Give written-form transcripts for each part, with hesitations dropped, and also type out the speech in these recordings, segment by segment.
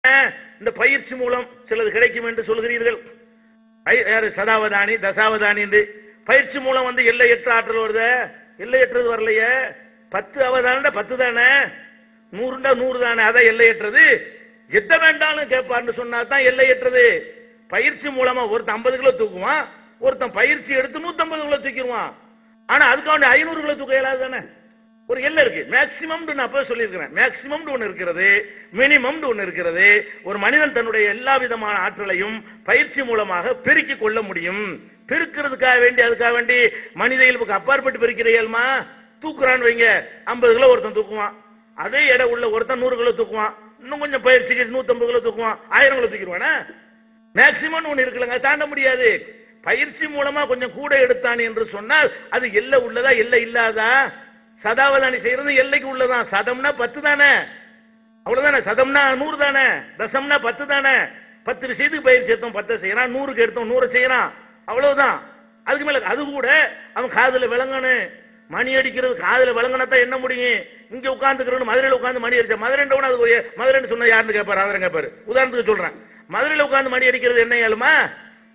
இந்த பயிற்சி மூலம் சிலது கிடைக்கும் என்று சொல்கிறீர்கள். சதாவதானி தசாவதானி என்று பயிற்சி மூலம் எல்லையற்ற ஆற்றல் வருது. எல்லையற்றது வரலையே. 10 அவதான 10 தானே, 100 100 தானே, அதான் எல்லையற்றது. எத்த வேண்டாலும் கேட்பார்னு சொன்னா தான் எல்லையற்றது. பயிற்சி மூலமா ஒருத்தன் 50 கிலோ தூக்குவான், ஒருத்தன் பயிற்சி எடுத்து 150 கிலோ தூக்கிடுவான். ஆனா அதுக்காண்டி 500 கிலோ தூக்க இயலாது தானே. ஒரு எல்லை இருக்கு. மேக்சிமம் நான் அப்ப சொல்லியிருக்கிறேன். மேக்சிமம் ஒன்று இருக்கிறது, மினிமம் ஒன்று இருக்கிறது. ஒரு மனிதன் தன்னுடைய எல்லா விதமான ஆற்றலையும் பயிற்சி மூலமாக பெருக்கிக் கொள்ள முடியும். பெருக்கிறதுக்காக வேண்டி அதுக்காக வேண்டி மனித இயல்புக்கு அப்பாற்பட்டு பெருக்கிற இயல்மா தூக்குறான்னு வைங்க. 50 கிலோ ஒருத்தன் தூக்குவான், அதே எடை உள்ள ஒருத்தன் 100 கிலோ தூக்குவான், இன்னும் கொஞ்சம் பயிற்சிக்கு 150 கிலோ தூக்குவான், 1000 கிலோ தூக்கிடுவானா. மேக்சிமம் ஒன்று இருக்குல்லங்க, தாண்ட முடியாது. பயிற்சி மூலமா கொஞ்சம் கூட எடுத்தான் என்று சொன்னால் அது எல்லை உள்ளதா எல்லை இல்லாதா? சதாவதானி செய்யறது எல்லைக்கு உள்ளதான். சதம்னா 10 தானே, அவ்வளவுதானே. சதம்னா 100 தானே, தசம்னா 10 தானே. 10 விஷயத்துக்கு பயிற்சி எடுத்தோம் 10 செய்யறான், 100க்கு எடுத்தோம் 100 செய்யறான், அவ்வளவுதான். அதுக்கு மேல அது கூட அவன் காதுல விளங்கணும். மணி அடிக்கிறது காதுல விளங்கினதான் என்ன முடியும். இங்க உட்கார்ந்துக்கிறோம், மதுரையில் உட்கார்ந்து மணி அடிச்சா மதுரைன்னு அது மதுரைன்னு சொன்ன யாருன்னு கேட்பாரு, அவரை கேட்பாரு. உதாரணத்துக்கு சொல்றேன், மதுரையில் உட்கார்ந்து மணி அடிக்கிறது என்ன ஏழுமா,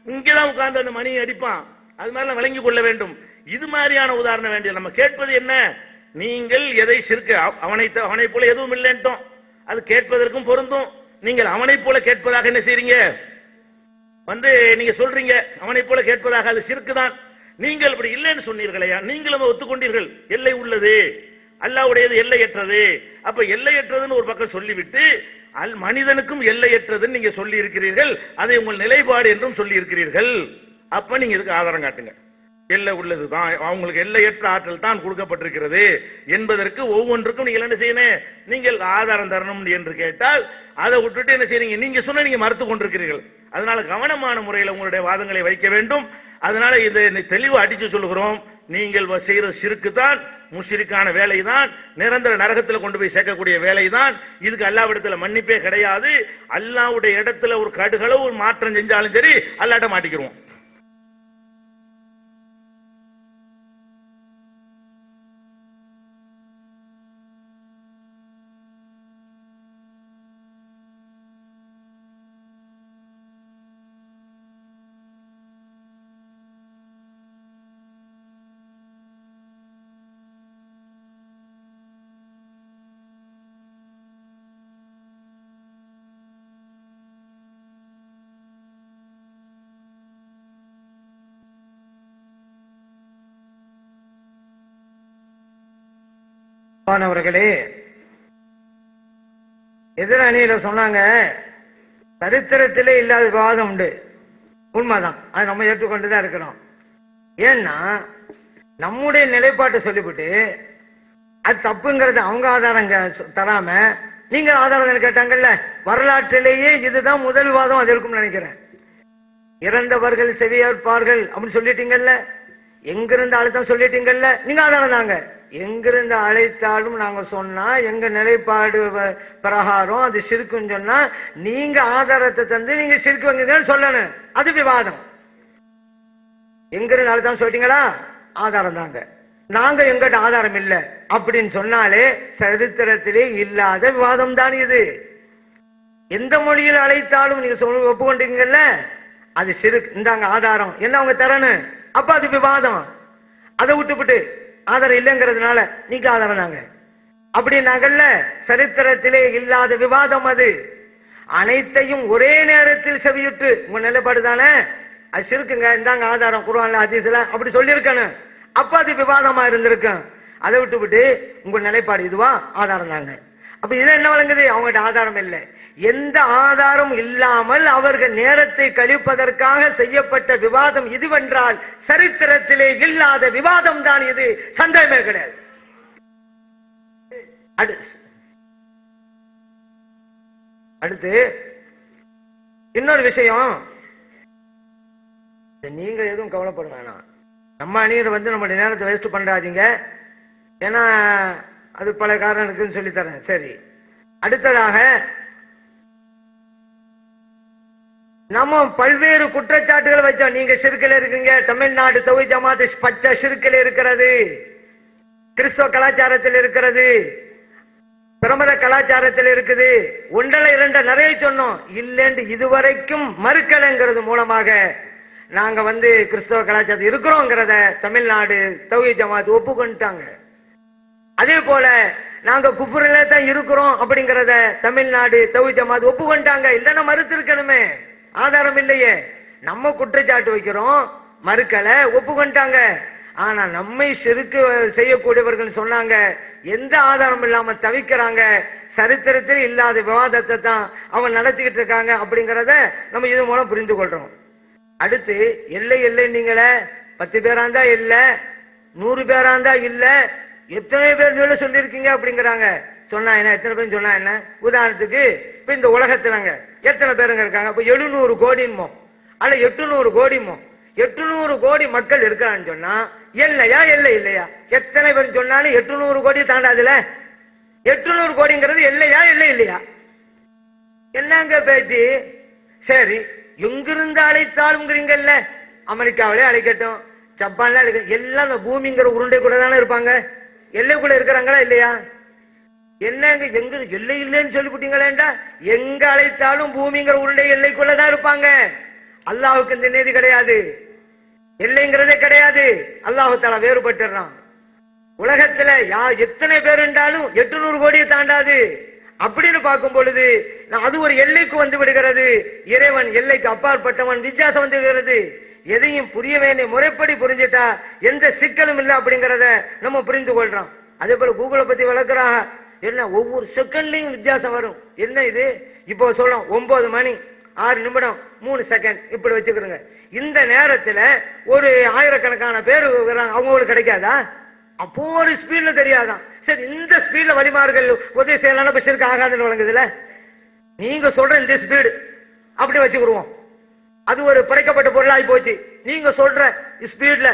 இங்கதான் உட்கார்ந்து அந்த மணியை அடிப்பான். அது மாதிரி விளங்கி கொள்ள வேண்டும். இது மாதிரியான உதாரணம் வேண்டிய நம்ம கேட்பது என்ன, நீங்கள் எதை சிறுக்க அவனை போல எதுவும் இல்லைன்ட்டோம். அது கேட்பதற்கும் பொருந்தும். நீங்கள் அவனை போல கேட்பதாக என்ன செய்றீங்க நீங்க சொல்றீங்க, அவனை போல கேட்பதாக, அது சிறுக்குதான். நீங்கள் அப்படி இல்லைன்னு சொன்னீர்களையா, நீங்களும் ஒத்துக்கொண்டீர்கள். எல்லை உள்ளது, அல்லாஹ்வுடையது எல்லையற்றது. அப்ப எல்லையற்றதுன்னு ஒரு பக்கம் சொல்லிவிட்டு மனிதனுக்கும் எல்லையற்றதுன்னு நீங்க சொல்லி இருக்கிறீர்கள். அதை உங்கள் நிலைப்பாடு என்றும் சொல்லி இருக்கிறீர்கள். அப்ப நீங்க இதுக்கு ஆதாரம் காட்டுங்க. எல்லை உள்ளதுதான், அவங்களுக்கு எல்லையற்ற ஆற்றல் தான் கொடுக்கப்பட்டிருக்கிறது என்பதற்கு ஒவ்வொன்றுக்கும் நீங்கள் என்ன செய்யணும், நீங்கள் ஆதாரம் தரணும் என்று கேட்டால் அதை விட்டுட்டு என்ன செய்றீங்க, நீங்க சொன்ன நீங்க மறுத்து கொண்டிருக்கிறீர்கள். அதனால கவனமான முறையில் உங்களுடைய வாதங்களை வைக்க வேண்டும். அதனால இதை தெளிவு அடிச்சு சொல்லுகிறோம். நீங்கள் செய்யற சிறுக்கு தான், முஷ்ரிக்கான வேலை தான், நிரந்தர நரகத்தில் கொண்டு போய் சேர்க்கக்கூடிய வேலை தான். இதுக்கு அல்லாஹ்விடத்தில் மன்னிப்பே கிடையாது. அல்லாஹ்வுடைய இடத்துல ஒரு கடுகளவு ஒரு மாற்றம் செஞ்சாலும் சரி அல்லாஹ்ட்ட மாட்டிக்கிறோம். மாணவர்களே, எதிரணியில சொன்னாங்க சரித்திரத்திலே இல்லாத விவாதம் உண்டு. உண்மைதான், அது நம்ம ஏற்றுக்கொண்டுதான் இருக்கிறோம். ஏன்னா நம்முடைய நிலைப்பாட்டை சொல்லிவிட்டு அது தப்புங்கிறது அவங்க ஆதாரங்க தராம நீங்க ஆதாரம் கேட்டாங்கல்ல, வரலாற்றிலேயே இதுதான் முதல் விவாதம். அது இருக்கும்னு நினைக்கிறேன். இறந்தவர்கள் செவியேற்பார்கள் அப்படின்னு சொல்லிட்டீங்கல்ல, எங்கிருந்து அழுத்தம் சொல்லிட்டீங்கல்ல, நீங்க ஆதாரம் தாங்க. எங்கிருந்து அழைத்தாலும் நாங்க சொன்னா எங்க நிலைப்பாடு பிரகாரம் அது சிறுக்குன்னு சொன்னா நீங்க ஆதாரத்தை தந்து நீங்க சிறுக்கு வந்தீங்கன்னு சொல்லணும். அது விவாதம். எங்கிருந்து அழைத்தாலும் சொல்லிட்டீங்களா, ஆதாரம் தாங்க. நாங்க எங்கிட்ட ஆதாரம் இல்லை அப்படின்னு சொன்னாலே சரித்திரத்திலே இல்லாத விவாதம் தான் இது. எந்த மொழியில் அழைத்தாலும் நீங்க ஒப்புக்கொண்டீங்கல்ல, அது சிறுக்கு, இந்தாங்க ஆதாரம் என்ன அவங்க தரணும். அப்ப அது விவாதம். அதை விட்டுவிட்டு ஆதாரம் இல்லைங்கிறதுனால நீங்க ஆதாரம் தாங்க அப்படின்னாங்கல்ல, சரித்திரத்திலே இல்லாத விவாதம் அது. அனைத்தையும் ஒரே நேரத்தில் செவியுட்டு உங்க நிலைப்பாடு தானே, அது சிறுக்குங்க, இந்தாங்க ஆதாரம் குர்ஆன்ல ஹதீஸ்ல அப்படி சொல்லியிருக்கணும். அப்ப அது விவாதமா இருந்திருக்கும். அதை விட்டுவிட்டு உங்க நிலைப்பாடு இதுவா, ஆதாரம் தாங்க. அப்ப இது என்ன வழங்குது, அவங்ககிட்ட ஆதாரம் இல்லை. எந்த ஆதாரம் இல்லாமல் அவர்கள் நேரத்தை கழிப்பதற்காக செய்யப்பட்ட விவாதம் இதுவென்றால் சரித்திரத்திலே இல்லாத விவாதம் தான் இது, சந்தேகமே கிடையாது. அடுத்து இன்னொரு விஷயம், நீங்க எதுவும் கவலைப்பட வேணாம். நம்ம அணியர் நம்மளுடைய நேரத்தை வேஸ்ட் பண்றாதீங்க. ஏன்னா அது பல காரணம் இருக்குன்னு சொல்லி தரேன். சரி, அடுத்ததாக நம்ம பல்வேறு குற்றச்சாட்டுகள் வச்சோம். நீங்க சிறுக்கில் இருக்கீங்க, தமிழ்நாடு தௌஹீத் ஜமாத் பச்சை சிறுக்கில் இருக்கிறது, கிறிஸ்தவ கலாச்சாரத்தில் இருக்கிறது, பிரமத கலாச்சாரத்தில் இருக்குது. ஒன்றரை இரண்ட நிறைய சொன்னோம், இல்லைன்னு இதுவரைக்கும் மறுக்கலைங்கிறது மூலமாக நாங்க கிறிஸ்தவ கலாச்சாரத்தில் இருக்கிறோங்கிறத தமிழ்நாடு தௌஹீத் ஜமாத் ஒப்புக்கொண்டுட்டாங்க. அதே போல நாங்க குஃப்ரில தான் இருக்கிறோம் அப்படிங்கறத தமிழ்நாடு தௌஹீத் ஜமாத் ஒப்புக்கொண்டாங்க. இல்லன்னா மறுத்து இருக்கணுமே, ஆதாரம் இல்லையே. நம்ம குற்றச்சாட்டு வைக்கிறோம், மறுக்கல, ஒப்புக்கொண்டாங்க. ஆனா நம்மை ஷிர்க் செய்யக்கூடியவர்கள் சொன்னாங்க, எந்த ஆதாரம் இல்லாம தவிக்கிறாங்க, சரித்திரத்தில் இல்லாத விவாதத்தை தான் அவங்க நடத்திக்கிட்டு இருக்காங்க அப்படிங்கறத நம்ம இது மூலம் புரிந்து கொள்றோம். அடுத்து எல்லை எல்லை நீங்களே 10 பேராந்தா இல்ல, 100 பேராந்தா இல்ல, எத்தனை பேர் சொல்லிருக்கீங்க அப்படிங்கிறாங்க. சொன்னா என்ன, எத்தனை பேர் சொன்னா என்ன? உதாரணத்துக்கு இப்ப இந்த உலகத்துலங்க எத்தனை பேருங்க இருக்காங்க? இப்ப 700 கோடிமோ அல்ல 800 கோடிமோ, 800 கோடி மக்கள் இருக்கான்னு சொன்னா எல்லையா எல்லை இல்லையா? எத்தனை பேர் சொன்னாலும் 800 கோடி தாண்டாதுல. 800 கோடிங்கிறது எல்லையா எல்லை இல்லையா? என்னங்க பேச்சு? சரி, எங்கிருந்து அழைத்தாலும்ங்கிறீங்கல்ல, அமெரிக்காவிலே அழைக்கட்டும், ஜப்பான்ல அழைக்கட்டும், எல்லாம் அந்த பூமிங்கிற உருண்டை கூட தானே இருப்பாங்க. எல்லைக்குள்ள இருக்கிறாங்களா இல்லையா? என்னங்க எங்க எல்லை இல்லைன்னு சொல்லிவிட்டீங்களேண்டா, எங்க அழைத்தாலும் பூமிங்கிற உருண்டை எல்லைக்குள்ளதான் இருப்பாங்க. அல்லாஹுக்கு இந்த நீதி கிடையாது, எல்லைங்கிறதே கிடையாது. அல்லாஹு தஆலா வேறுபட்டுறான். உலகத்துல எத்தனை பேர் என்றாலும் 800 கோடியை தாண்டாது. அப்படின்னு பார்க்கும் பொழுது அது ஒரு எல்லைக்கு வந்து விடுகிறது. இறைவன் எல்லைக்கு அப்பாற்பட்டவன், வித்தியாசம் வந்து விடுகிறது. எதையும் புரிய வேண்டிய முறைப்படி புரிஞ்சுட்டா எந்த சிக்கலும் இல்லை அப்படிங்கறத நம்ம புரிந்து கொள்றோம். அதே போல கூகுளை பத்தி வளர்க்கிறாங்க, என்ன ஒவ்வொரு செகண்ட்லயும் வித்தியாசம் வரும். என்ன இது? இப்போ சொல்றோம் 9 மணி 6 நிமிடம் 3 செகண்ட் இப்படி வச்சுக்கிறோங்க. இந்த நேரத்துல ஒரு ஆயிரக்கணக்கான பேர் அவங்களுக்கு கிடைக்காதா? அப்போ ஒரு ஸ்பீட்ல தெரியாதான். சரி, இந்த ஸ்பீட்ல வழிமார்கள் உதவி செய்யலாம், பிஷருக்கு ஆகாதுன்னு வழங்குதுல. நீங்க சொல்ற இந்த ஸ்பீடு அப்படி வச்சுக்கிடுவோம், அது ஒரு படைக்கப்பட்ட பொருளாகி போச்சு. நீங்க சொல்ற ஸ்பீட்ல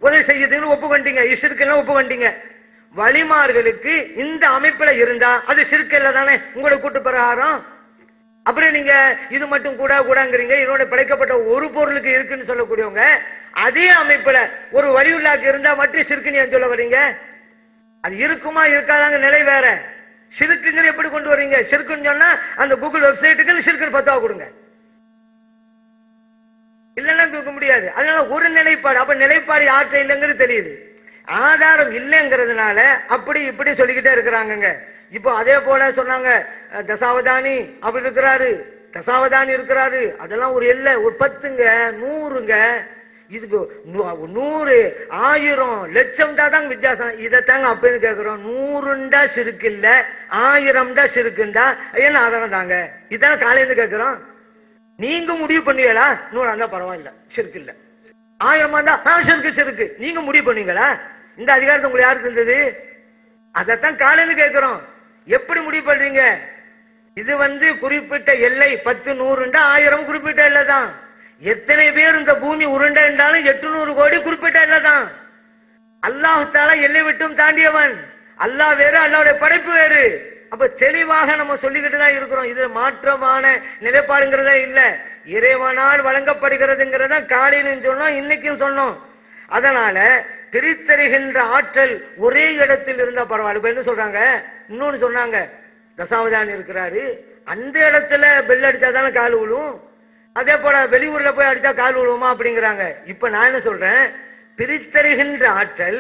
உதவி செய்யுதுன்னு ஒப்புக்கொண்டீங்க, ஷிர்க்லாம் ஒப்புக்கொண்டீங்க. வழிமார்களுக்கு இந்த அமைப்புல இருந்தா அது ஷிர்க் இல்ல தானே உங்களுடைய கூட்டு பிரகாரம்? அப்புறம் நீங்க இது மட்டும் கூட கூடங்கிறீங்க. இதோட படைக்கப்பட்ட ஒரு பொருளுக்கு இருக்குன்னு சொல்லக்கூடியவங்க அதே அமைப்புல ஒரு வழியுள்ளாக்கு இருந்தா மட்டும் ஷிர்க்னு ஏன் சொல்ல வரீங்க? அது இருக்குமா இருக்காதாங்க நிலை வேற. ஷிர்க்குங்கிற எப்படி கொண்டு வரீங்க? ஷிர்க்குன்னு சொன்னா அந்த கூகுள் வெப்சைட்டுக்கு ஷிர்க்குன்னு பத்தாவ கொடுங்க, இல்லைன்னா தூக்க முடியாது. அதனால ஒரு நிலைப்பாடு, அப்ப நிலைப்பாடு யார்கிட்ட இல்லைங்கிறது தெரியுது. ஆதாரம் இல்லைங்கிறதுனால அப்படி இப்படி சொல்லிக்கிட்டே இருக்கிறாங்க. இப்போ அதே போல சொன்னாங்க, தசாவதானி அப்படி இருக்கிறாரு, தசாவதானி இருக்கிறாரு, அதெல்லாம் ஒரு எல்லை, ஒரு 10ங்க 100ங்க, இதுக்கு 100 1000 லட்சம் தான் வித்தியாசம். இதைத்தாங்க அப்படின்னு கேட்கிறோம். 100ண்டா ஷிர்க் இல்ல, 1000 ஷிர்க்குண்டா என்ன ஆதாரம் தாங்க? இதான காலையில கேட்கிறோம். நீங்க முடிவு பண்ணுவீங்களா? 100 இருந்தா பரவாயில்ல, ஷிர்க் இல்ல, 1000 இருந்தா ஷிர்க். நீங்க முடிவு பண்ணுவீங்களா? இந்த அதிகாரத்தை உங்களுக்கு யாருக்கு இருந்தது? அதைத்தான் காலையில கேட்கிறோம். எப்படி முடிவு பண்றீங்க? இது குறிப்பிட்ட எல்லை 10 100 1000 குறிப்பிட்ட எல்லை தான். எத்தனை பேர் இந்த பூமி உருண்டை என்றாலும் 800 கோடி குறிப்பிட்ட எல்லை தான். அல்லாஹ் தஆலா எல்லை விட்டும் தாண்டியவன். அல்லாஹ் வேறு, அல்லாஹ்வுடைய படைப்பு வேறு. அப்ப தெளிவாக நம்ம சொல்லிக்கிட்டு தான் இருக்கிறோம். இது மாற்றமான நிலைப்பாடுங்கிறதே இல்ல, இறைவனால் வழங்கப்படுகிறதுங்கிறத காலையிலும் சொன்னோம், இன்னைக்கும் சொன்னோம். அதனால பிரித்தறிகின்ற ஆற்றல் ஒரே இடத்தில் இருந்தா பரவாயில்ல. இப்ப என்ன சொல்றாங்க, இன்னொன்னு சொன்னாங்க, தசாவதானி இருக்கிறாரு, அந்த இடத்துல பெல் அடிச்சாதானே கால் விழும், அதே போல வெளியூர்ல போய் அடிச்சா கால் விழுவுமா அப்படிங்கிறாங்க. இப்ப நான் என்ன சொல்றேன், பிரித்தறிகின்ற ஆற்றல்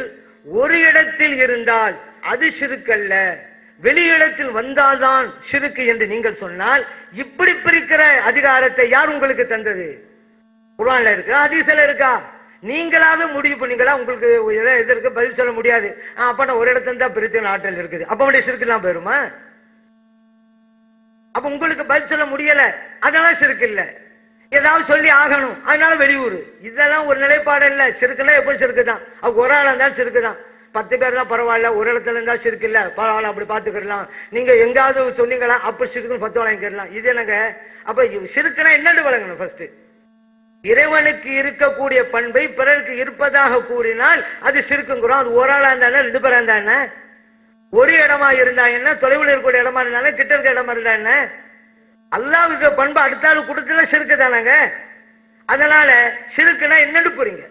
ஒரு இடத்தில் இருந்தால் அது ஷிர்க் அல்ல, வெளியிடத்தில் வந்தால்தான் ஷிர்க் என்று நீங்கள் சொன்னால், இப்படி பிரிக்கிற அதிகாரத்தை யார் உங்களுக்கு தந்தது? குர்ஆன்ல இருக்கா, ஹதீஸ்ல இருக்கா? நீங்களாவே முடிவு பண்ணீங்களா? உங்களுக்கு இதற்கு பதில் சொல்ல முடியாது. அப்ப ஒரு இடத்துல தான் பிரித்து ஆற்றல் இருக்குது, அப்ப உடைய ஷிர்க் எல்லாம் போயிருமா? அப்ப உங்களுக்கு பதில் சொல்ல முடியல, அதனால ஷிர்க் இல்ல. ஏதாவது சொல்லி ஆகணும், அதனால வெளியூர். இதெல்லாம் ஒரு நிலைப்பாடு இல்ல. ஷிர்க்னா எப்படி ஷிர்க் தான், அவங்க ஒரு ஆளா இருந்தாலும் ஷிர்க் தான். 10 பேர் தான் பரவாயில்ல, ஒரு இடத்துல இருந்தா ஷிர்க் இல்ல, பரவாயில்ல, அப்படி பாத்துக்கலாம். நீங்க எங்காவது சொன்னீங்களா அப்ப ஷிர்க்னு 10 வாங்கிக்கலாம், இது என்னங்க? அப்ப ஷிர்க்னா என்னன்னு வழங்கணும். ஃபர்ஸ்ட் இறைவனுக்கு இருக்கக்கூடிய பண்பை பிறருக்கு இருப்பதாக கூறினால் அது ஷிர்க்குங்கிறோம். அது ஒரு ஆளா இருந்தா 2 பேரா இருந்தா என்ன, ஒரு இடமா இருந்தா என்ன, தொலைவில் இருக்கக்கூடிய இடமா இருந்தா கிட்ட இருக்க இடமா இருந்தா என்ன? அல்லாஹ்வுக்கு பண்பு அடுத்தாலும் கொடுத்துல ஷிர்க் தானங்க. அதனால ஷிர்க்னா என்னன்னு புரியுங்க.